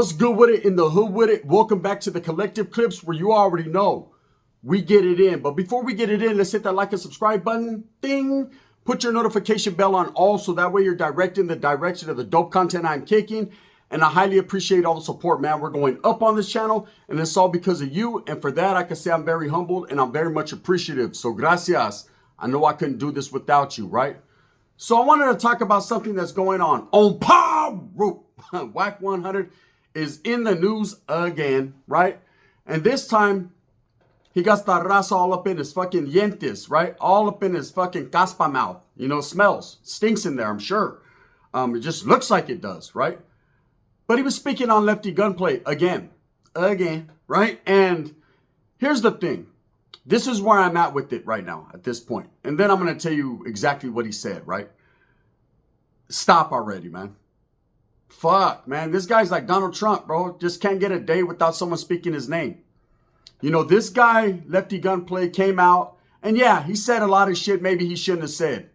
What's good with it in the hood with it? Welcome back to the Collective Clips where you already know we get it in. But before we get it in, let's hit that like and subscribe button. Ding! Put your notification bell on all so that way you're directed in the direction of the dope content I'm kicking. And I highly appreciate all the support, man. We're going up on this channel and it's all because of you. And for that, I can say I'm very humbled and I'm very much appreciative. So gracias. I know I couldn't do this without you, right? So I wanted to talk about something that's going on Power. Wack 100 is in the news again, right? And this time, he got the raza all up in his fucking dientes, right? All up in his fucking caspa mouth. You know, smells. Stinks in there, I'm sure. It just looks like it does, right? But he was speaking on Lefty Gunplay again, right? And here's the thing. This is where I'm at with it right now at this point. And then I'm going to tell you exactly what he said, right? Stop already, man. Fuck, man. This guy's like Donald Trump, bro. Just can't get a day without someone speaking his name. You know, this guy, Lefty Gunplay, came out. And yeah, he said a lot of shit maybe he shouldn't have said.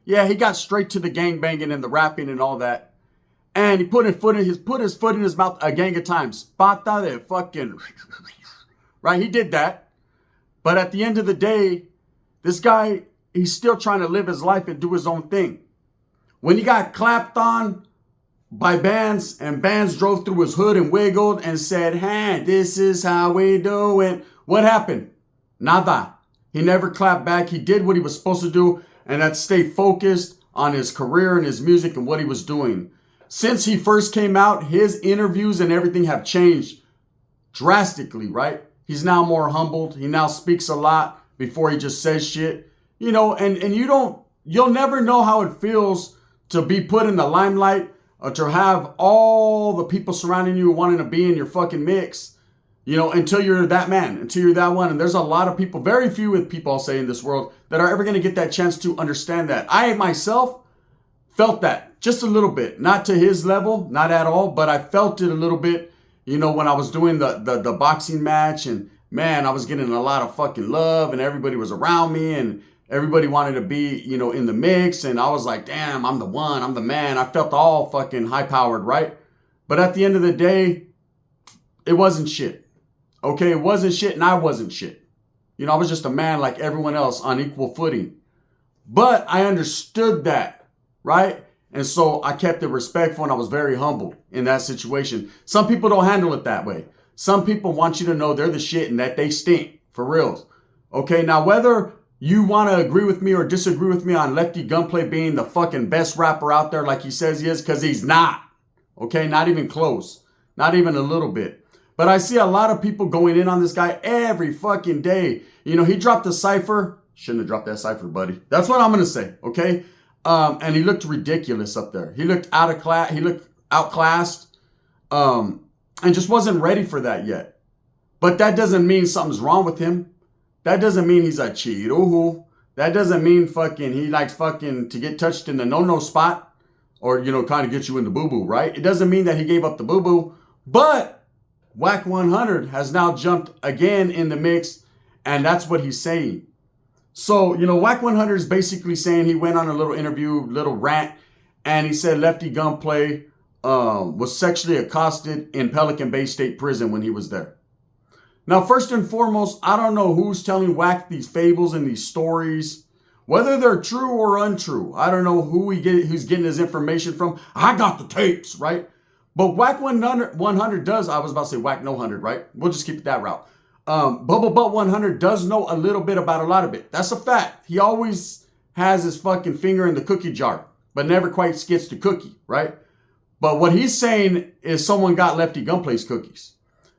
Yeah, he got straight to the gangbanging and the rapping and all that. And he put his foot in his mouth a gang of times. Pata de fucking... Right? He did that. But at the end of the day, this guy, he's still trying to live his life and do his own thing. When he got clapped on by bands and bands drove through his hood and wiggled and said, hey, this is how we do it. What happened? Nada. He never clapped back. He did what he was supposed to do, and that's stay focused on his career and his music and what he was doing. Since he first came out, his interviews and everything have changed drastically, right? He's now more humbled. He now speaks a lot before he just says shit. You know, and you'll never know how it feels to be put in the limelight or to have all the people surrounding you wanting to be in your fucking mix, you know, until you're that man, until you're that one. And there's a lot of people, very few with people, I'll say, in this world that are ever going to get that chance to understand that. I myself felt that just a little bit, not to his level, not at all, but I felt it a little bit. You know, when I was doing the boxing match and man, I was getting a lot of fucking love and everybody was around me and everybody wanted to be, you know, in the mix. And I was like, damn, I'm the one, I'm the man. I felt all fucking high powered, right? But at the end of the day, it wasn't shit. Okay, it wasn't shit and I wasn't shit. You know, I was just a man like everyone else on equal footing. But I understood that, right? And so I kept it respectful and I was very humble in that situation. Some people don't handle it that way. Some people want you to know they're the shit and that they stink, for reals. Okay, now whether you want to agree with me or disagree with me on Lefty Gunplay being the fucking best rapper out there like he says he is, because he's not. Okay, not even close. Not even a little bit. But I see a lot of people going in on this guy every fucking day. You know, he dropped a cypher. Shouldn't have dropped that cypher, buddy. That's what I'm going to say, okay? And he looked ridiculous up there. He looked out of class. He looked outclassed. And just wasn't ready for that yet. But that doesn't mean something's wrong with him. That doesn't mean he's a chiruhu. That doesn't mean fucking he likes fucking to get touched in the no-no spot. Or, you know, kind of get you in the boo-boo, right? It doesn't mean that he gave up the boo-boo. But Wack 100 has now jumped again in the mix. And that's what he's saying. So, you know, Wack 100 is basically saying he went on a little interview, little rant, and he said Lefty Gunplay was sexually accosted in Pelican Bay State Prison when he was there. Now, first and foremost, I don't know who's telling Wack these fables and these stories, whether they're true or untrue. I don't know who's getting his information from. I got the tapes, right? But Wack 100 does, I was about to say Wack no 100, right? We'll just keep it that route. Bubble Butt 100 does know a little bit about a lot of it. That's a fact. He always has his fucking finger in the cookie jar, but never quite gets the cookie, right? But what he's saying is someone got Lefty Gunplay's cookies.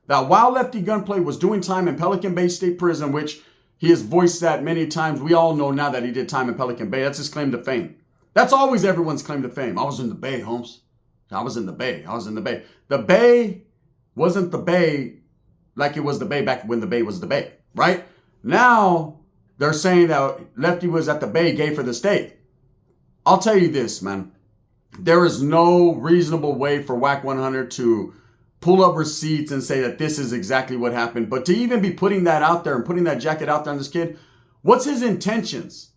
Now, while Lefty Gunplay was doing time in Pelican Bay State Prison, which he has voiced that many times, we all know now that he did time in Pelican Bay. That's his claim to fame. That's always everyone's claim to fame. I was in the Bay, Holmes. I was in the Bay. I was in the Bay. The Bay wasn't the Bay like it was the Bay back when the Bay was the Bay, right? Now, they're saying that Lefty was at the Bay, gay for the state. I'll tell you this, man. There is no reasonable way for Wack 100 to pull up receipts and say that this is exactly what happened. But to even be putting that out there and putting that jacket out there on this kid, what's his intentions?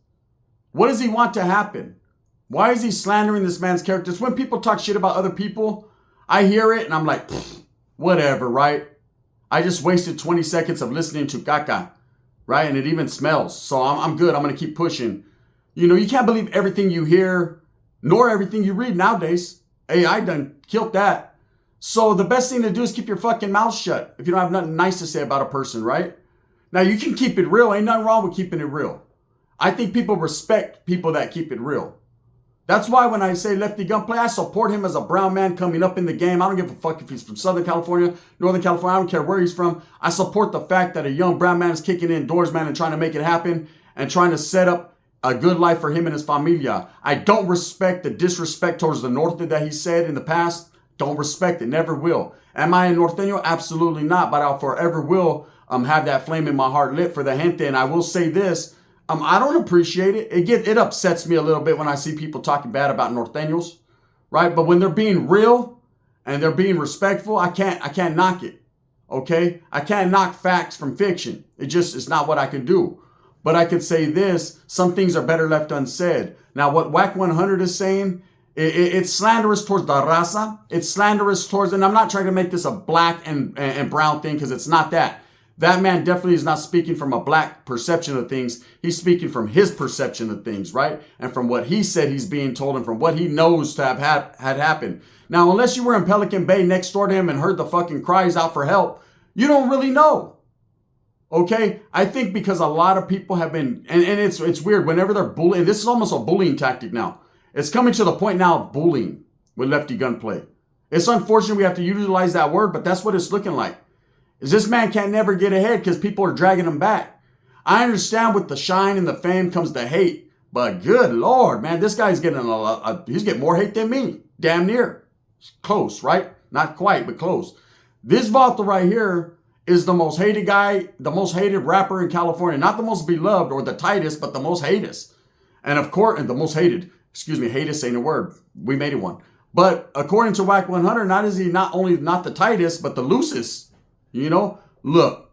What does he want to happen? Why is he slandering this man's character? It's when people talk shit about other people, I hear it and I'm like, whatever, right? I just wasted 20 seconds of listening to caca, right? And it even smells. So I'm good. I'm going to keep pushing. You know, you can't believe everything you hear, nor everything you read nowadays. AI done killed that. So the best thing to do is keep your fucking mouth shut if you don't have nothing nice to say about a person, right? Now, you can keep it real. Ain't nothing wrong with keeping it real. I think people respect people that keep it real. That's why when I say Lefty Gunplay, I support him as a brown man coming up in the game. I don't give a fuck if he's from Southern California, Northern California. I don't care where he's from. I support the fact that a young brown man is kicking in doors, man, and trying to make it happen and trying to set up a good life for him and his familia. I don't respect the disrespect towards the north that he said in the past. Don't respect it. Never will. Am I a norteño? Absolutely not. But I forever will have that flame in my heart lit for the gente. And I will say this. I don't appreciate it. It upsets me a little bit when I see people talking bad about norteños, right? But when they're being real and they're being respectful, I can't knock it. Okay? I can't knock facts from fiction. It's not what I can do. But I could say this, some things are better left unsaid. Now, what Wack 100 is saying, it's slanderous towards the raza. It's slanderous towards, and I'm not trying to make this a black and brown thing because it's not that. That man definitely is not speaking from a black perception of things. He's speaking from his perception of things, right? And from what he said he's being told and from what he knows to have had happened. Now, unless you were in Pelican Bay next door to him and heard the fucking cries out for help, you don't really know. Okay, I think because a lot of people have been, and it's weird, whenever they're bullying, this is almost a bullying tactic now. It's coming to the point now of bullying with Lefty Gunplay. It's unfortunate we have to utilize that word, but that's what it's looking like. Is this man can't never get ahead because people are dragging him back. I understand with the shine and the fame comes the hate, but good Lord, man, this guy's getting he's getting more hate than me. Damn near. Close, right? Not quite, but close. This Vato right here is the most hated guy, the most hated rapper in California. Not the most beloved or the tightest, but the most hatest. And of course, and the most hated. Excuse me, hatest ain't a word. We made it one. But according to Wack 100, not is he not only not the tightest, but the loosest. You know? Look,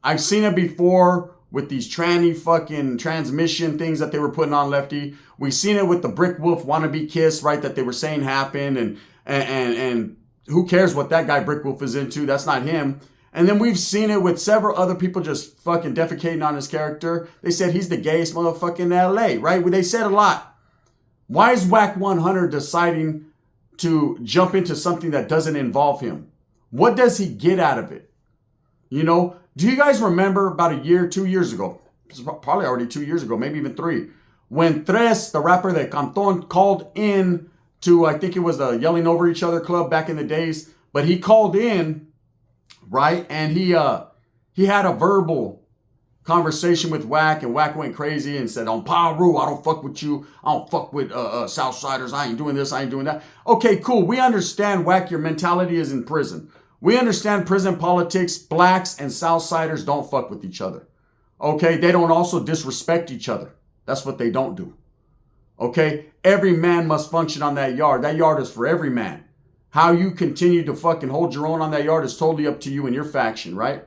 I've seen it before with these tranny fucking transmission things that they were putting on Lefty. We've seen it with the Brick Wolf wannabe kiss, right, that they were saying happened. And who cares what that guy Brick Wolf is into? That's not him. And then we've seen it with several other people just fucking defecating on his character. They said he's the gayest motherfucker in LA, right? They said a lot. Why is Wack 100 deciding to jump into something that doesn't involve him? What does he get out of it? You know, do you guys remember about a year, 2 years ago? Probably already 2 years ago, maybe even 3. When Tres, the rapper that Canton, called in to, I think it was the Yelling Over Each Other club back in the days. But he called in, right? And he had a verbal conversation with Wack, and Wack went crazy and said, on Paru, I don't fuck with you. I don't fuck with Southsiders. I ain't doing this. I ain't doing that. Okay, cool. We understand, Wack, your mentality is in prison. We understand prison politics. Blacks and Southsiders don't fuck with each other. Okay, they don't also disrespect each other. That's what they don't do. Okay, every man must function on that yard. That yard is for every man. How you continue to fucking hold your own on that yard is totally up to you and your faction, right?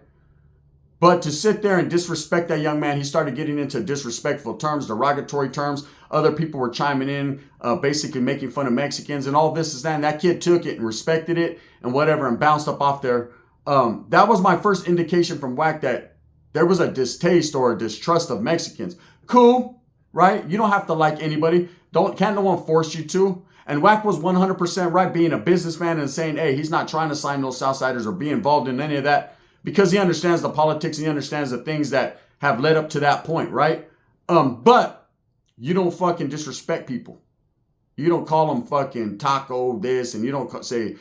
But to sit there and disrespect that young man, he started getting into disrespectful terms, derogatory terms. Other people were chiming in, basically making fun of Mexicans and all this is that. And that kid took it and respected it and whatever and bounced up off there. That was my first indication from Wack that there was a distaste or a distrust of Mexicans. Cool, right? You don't have to like anybody. Can't no one force you to. And Wack was 100% right being a businessman and saying, hey, he's not trying to sign those Southsiders or be involved in any of that because he understands the politics and he understands the things that have led up to that point, right? But you don't fucking disrespect people. You don't call them fucking taco this and you don't say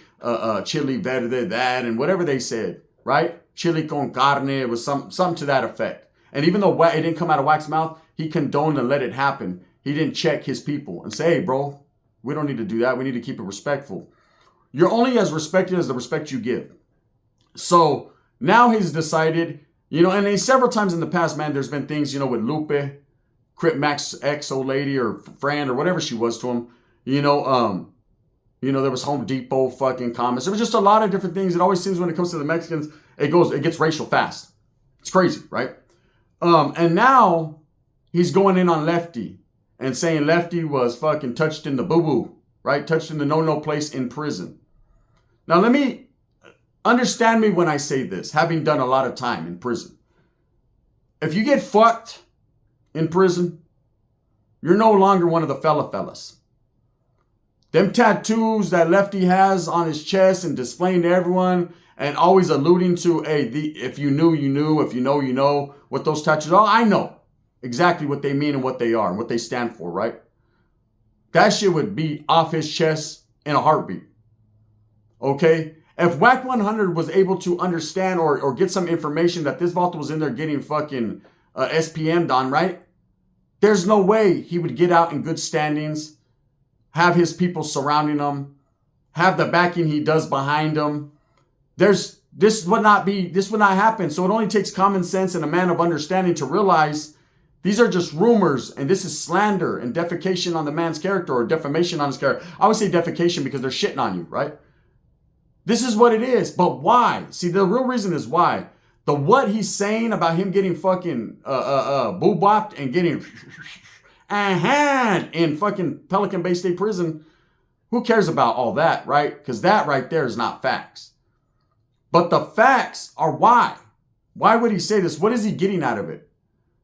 chili verde that and whatever they said, right? Chili con carne, it was something to that effect. And even though it didn't come out of Wack's mouth, he condoned and let it happen. He didn't check his people and say, hey, bro, we don't need to do that. We need to keep it respectful. You're only as respected as the respect you give. So now he's decided, and several times in the past, man, there's been things, with Lupe, Crip Max ex old lady or Fran or whatever she was to him. There was Home Depot fucking comments. There was just a lot of different things. It always seems when it comes to the Mexicans, it gets racial fast. It's crazy, right? And now he's going in on Lefty. And saying Lefty was fucking touched in the boo-boo, right? Touched in the no-no place in prison. Now, let me understand me when I say this, having done a lot of time in prison. If you get fucked in prison, you're no longer one of the fellas. Them tattoos that Lefty has on his chest and displaying to everyone and always alluding to, hey, if you knew, you knew. If you know what those tattoos are. I know exactly what they mean and what they are and what they stand for, right? That shit would be off his chest in a heartbeat. Okay? If Wack 100 was able to understand or get some information that this vault was in there getting fucking SPM'd on, right? There's no way he would get out in good standings, have his people surrounding him, have the backing he does behind him. This would not happen. So it only takes common sense and a man of understanding to realize these are just rumors and this is slander and defecation on the man's character or defamation on his character. I would say defecation because they're shitting on you, right? This is what it is. But why? See, the real reason is why. The what he's saying about him getting fucking boo-bopped and getting in fucking Pelican Bay State Prison, who cares about all that, right? Because that right there is not facts. But the facts are why. Why would he say this? What is he getting out of it?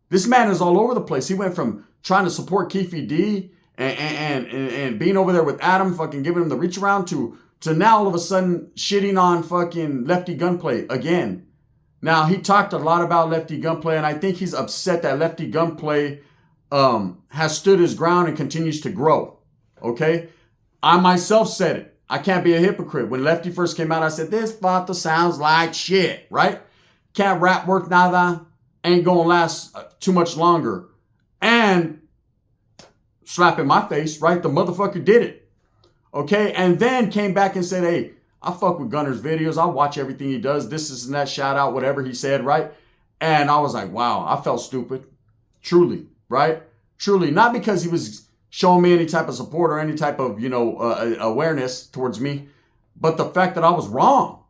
This man is all over the place. He went from trying to support Keefy D and being over there with Adam, fucking giving him the reach around to now all of a sudden shitting on fucking Lefty Gunplay again. Now, he talked a lot about Lefty Gunplay, and I think he's upset that Lefty Gunplay has stood his ground and continues to grow. Okay? I myself said it. I can't be a hypocrite. When Lefty first came out, I said, this vato sounds like shit, right? Can't rap worth nada. Ain't gonna last too much longer. And slap in my face, right? The motherfucker did it. Okay? And then came back and said, hey, I fuck with Gunner's videos. I watch everything he does. This is that, shout out, whatever he said, right? And I was like, wow, I felt stupid. Truly, right? Truly. Not because he was showing me any type of support or any type of, awareness towards me, but the fact that I was wrong.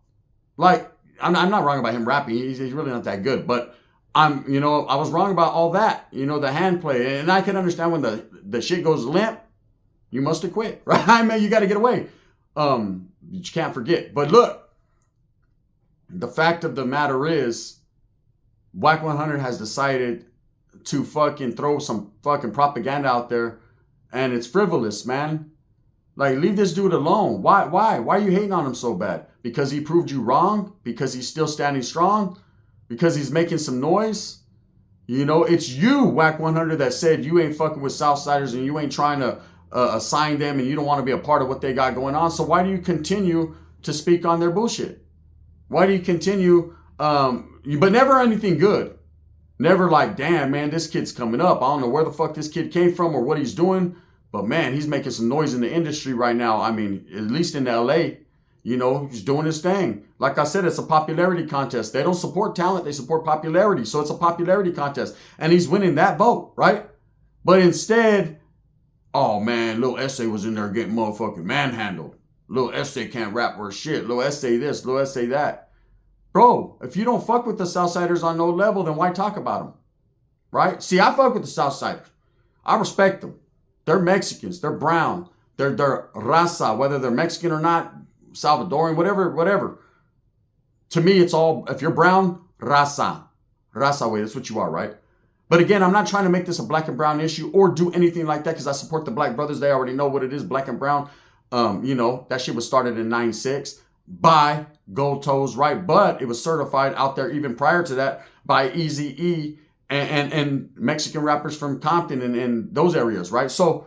Like, I'm not wrong about him rapping. He's really not that good. But I was wrong about all that. The hand play. And I can understand when the shit goes limp, you must have quit, right? I mean, you got to get away. You can't forget. But look, the fact of the matter is, Wack 100 has decided to fucking throw some fucking propaganda out there, and it's frivolous, man. Like, leave this dude alone. Why? Why are you hating on him so bad? Because he proved you wrong? Because he's still standing strong? Because he's making some noise? It's you, Wack 100, that said you ain't fucking with Southsiders and you ain't trying to assign them and you don't want to be a part of what they got going on. So why do you continue to speak on their bullshit? Why do you continue, but never anything good? Never like, damn, man, this kid's coming up. I don't know where the fuck this kid came from or what he's doing, but man, he's making some noise in the industry right now. I mean, at least in LA, he's doing his thing. Like I said, it's a popularity contest. They don't support talent, they support popularity. So it's a popularity contest. And he's winning that vote, right? But instead, oh man, Lil Essay was in there getting motherfucking manhandled. Lil Essay can't rap worth shit. Lil Essay this, Lil Essay that. Bro, if you don't fuck with the Southsiders on no level, then why talk about them? Right? See, I fuck with the Southsiders. I respect them. They're Mexicans. They're brown. They're raza, whether they're Mexican or not, Salvadorian, whatever. To me, it's all, if you're brown, raza. Raza way, that's what you are, right? But again, I'm not trying to make this a black and brown issue or do anything like that because I support the black brothers. They already know what it is, black and brown. That shit was started in 96 by Gold Toes, right? But it was certified out there even prior to that by Eazy-E and Mexican rappers from Compton and those areas, right? So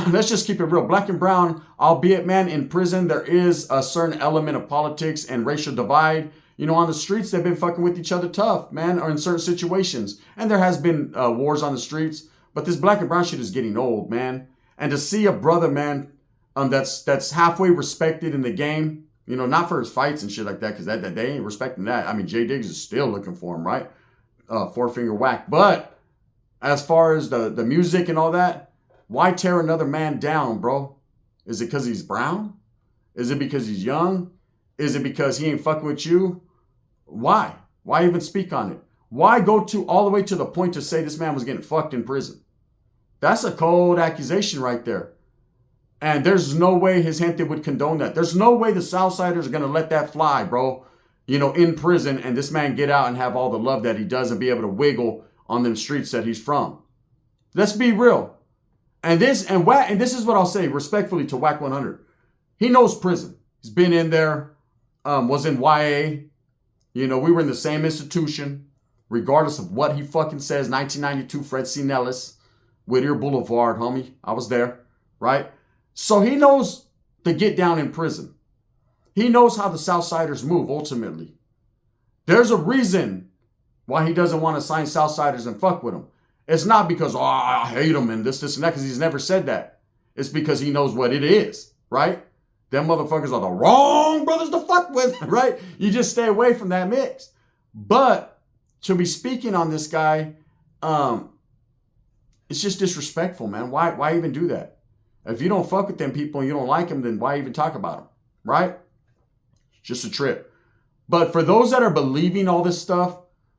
let's just keep it real. Black and brown, albeit, man, in prison, there is a certain element of politics and racial divide. On the streets, they've been fucking with each other tough, man, or in certain situations. And there has been wars on the streets. But this black and brown shit is getting old, man. And to see a brother, man, that's halfway respected in the game, not for his fights and shit like that, because that they ain't respecting that. I mean, J Diggs is still looking for him, right? Four Finger Wack. But as far as the music and all that, why tear another man down, bro? Is it because he's brown? Is it because he's young? Is it because he ain't fucking with you? Why? Why even speak on it? Why go all the way to the point to say this man was getting fucked in prison? That's a cold accusation right there. And there's no way his gente would condone that. There's no way the Southsiders are going to let that fly, bro. in prison, and this man get out and have all the love that he does and be able to wiggle on them streets that he's from. Let's be real. And this is what I'll say respectfully to Wack 100. He knows prison. He's been in there, was in YA. We were in the same institution, regardless of what he fucking says. 1992, Fred C. Nellis, Whittier Boulevard, homie. I was there, right? So he knows the get down in prison. He knows how the Southsiders move, ultimately. There's a reason why he doesn't want to sign Southsiders and fuck with them. It's not because, I hate them and this, and that, because he's never said that. It's because he knows what it is, right? Them motherfuckers are the wrong brothers to fuck with, right? You just stay away from that mix. But to be speaking on this guy, it's just disrespectful, man. Why even do that? If you don't fuck with them people and you don't like them, then why even talk about them, right? Just a trip. But for those that are believing all this stuff,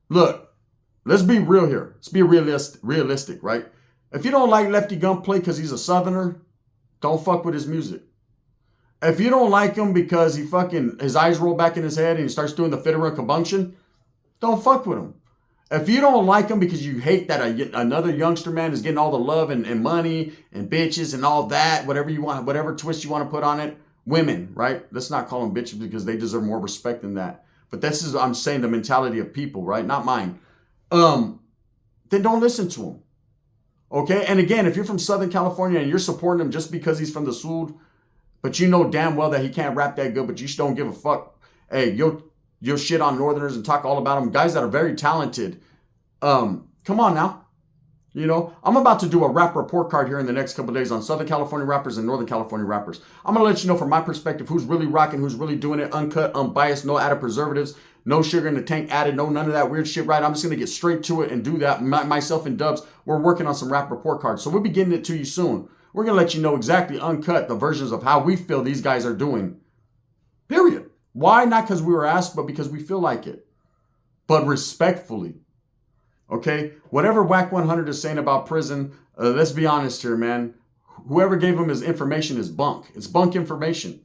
look, let's be real here. Let's be realistic, right? If you don't like Lefty Gunplay because he's a Southerner, don't fuck with his music. If you don't like him because his eyes roll back in his head and he starts doing the federal compunction, don't fuck with him. If you don't like him because you hate that another youngster man is getting all the love and money and bitches and all that, whatever you want, whatever twist you want to put on it, women, right? Let's not call them bitches because they deserve more respect than that. But this is, I'm saying, the mentality of people, right? Not mine. Then don't listen to him. Okay? And again, if you're from Southern California and you're supporting him just because he's from the Sud, but you know damn well that he can't rap that good, but you just don't give a fuck. Hey, you'll shit on Northerners and talk all about them. Guys that are very talented. Come on now. I'm about to do a rap report card here in the next couple of days on Southern California rappers and Northern California rappers. I'm going to let you know from my perspective who's really rocking, who's really doing it, uncut, unbiased, no added preservatives, no sugar in the tank added, no none of that weird shit, right? I'm just going to get straight to it and do that. Myself and Dubs, we're working on some rap report cards. So we'll be getting it to you soon. We're going to let you know exactly uncut the versions of how we feel these guys are doing. Period. Why? Not because we were asked, but because we feel like it. But respectfully. Okay? Whatever Wack 100 is saying about prison, let's be honest here, man. Whoever gave him his information is bunk. It's bunk information.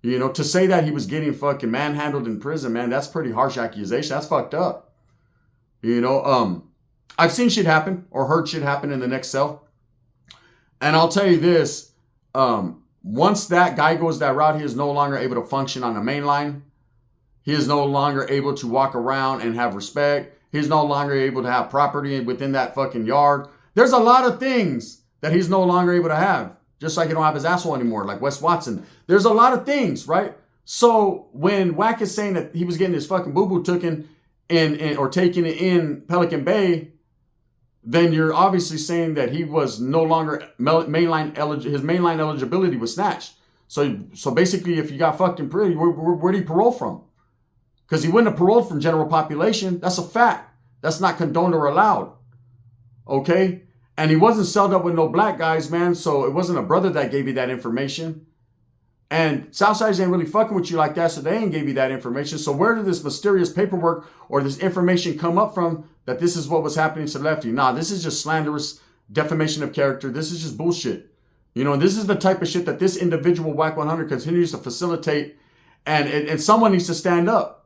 To say that he was getting fucking manhandled in prison, man, that's pretty harsh accusation. That's fucked up. I've seen shit happen or heard shit happen in the next cell. And I'll tell you this, once that guy goes that route, he is no longer able to function on the main line. He is no longer able to walk around and have respect. He's no longer able to have property within that fucking yard. There's a lot of things that he's no longer able to have. Just like he don't have his asshole anymore, like Wes Watson. There's a lot of things, right? So when Wack is saying that he was getting his fucking boo-boo taken or taking it in Pelican Bay, then you're obviously saying that he was no longer his mainline eligibility was snatched. So basically, if you got fucked in prison, where'd he parole from? Because he wouldn't have paroled from general population. That's a fact. That's not condoned or allowed. Okay? And he wasn't celled up with no black guys, man. So it wasn't a brother that gave you that information. And Southsiders ain't really fucking with you like that, so they ain't gave you that information. So where did this mysterious paperwork or this information come up from that this is what was happening to Lefty? Nah, this is just slanderous defamation of character. This is just bullshit. This is the type of shit that this individual Wack 100 continues to facilitate. And someone needs to stand up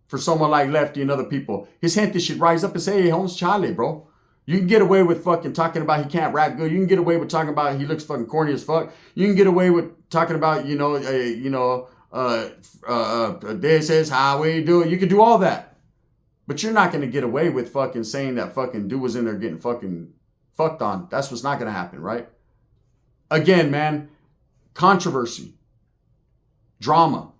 for someone like Lefty and other people. His gente should rise up and say, hey, Holmes Charlie, bro. You can get away with fucking talking about he can't rap good. You can get away with talking about he looks fucking corny as fuck. You can get away with talking about, this is how we do it. You can do all that. But you're not going to get away with fucking saying that fucking dude was in there getting fucking fucked on. That's what's not going to happen, right? Again, man, controversy, drama.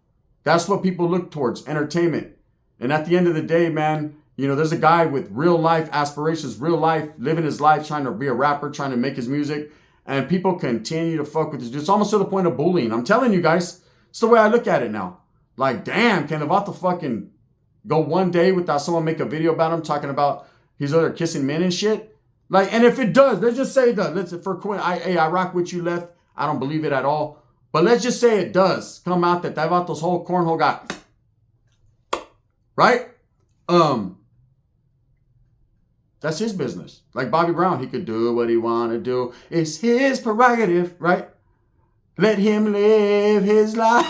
That's what people look towards, entertainment. And at the end of the day, man, there's a guy with real life aspirations, real life, living his life, trying to be a rapper, trying to make his music. And people continue to fuck with this dude. It's almost to the point of bullying. I'm telling you guys, it's the way I look at it now. Like, damn, can Levata fucking go one day without someone make a video about him talking about he's over there kissing men and shit? Like, and if it does, let's just say it does. I rock with you, Left. I don't believe it at all. But let's just say it does come out that Vato's whole cornhole got, right? That's his business. Like Bobby Brown, he could do what he want to do. It's his prerogative, right? Let him live his life.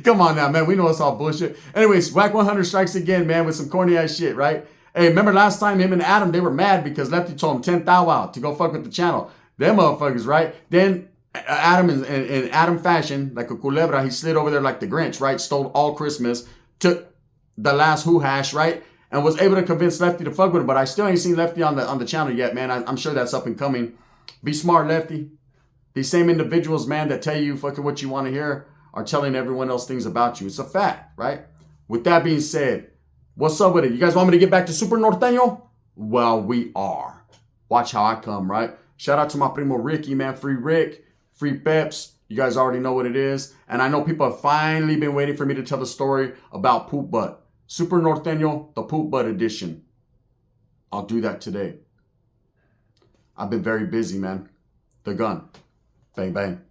Come on now, man. We know it's all bullshit. Anyways, Wack 100 strikes again, man, with some corny ass shit, right? Hey, remember last time him and Adam, they were mad because Lefty told him 10 thou out to go fuck with the channel. Them motherfuckers, right? Then Adam, in Adam fashion, like a culebra, he slid over there like the Grinch, right? Stole all Christmas, took the last who hash, right? And was able to convince Lefty to fuck with him. But I still ain't seen Lefty on the channel yet, man. I'm sure that's up and coming. Be smart, Lefty. These same individuals, man, that tell you fucking what you want to hear are telling everyone else things about you. It's a fact, right? With that being said, what's up with it? You guys want me to get back to Super Norteño? Well, we are. Watch how I come, right? Shout out to my primo Ricky, man. Free Rick, free Peps. You guys already know what it is. And I know people have finally been waiting for me to tell the story about Poop Butt. Super Norteño, the Poop Butt edition. I'll do that today. I've been very busy, man. The gun. Bang, bang.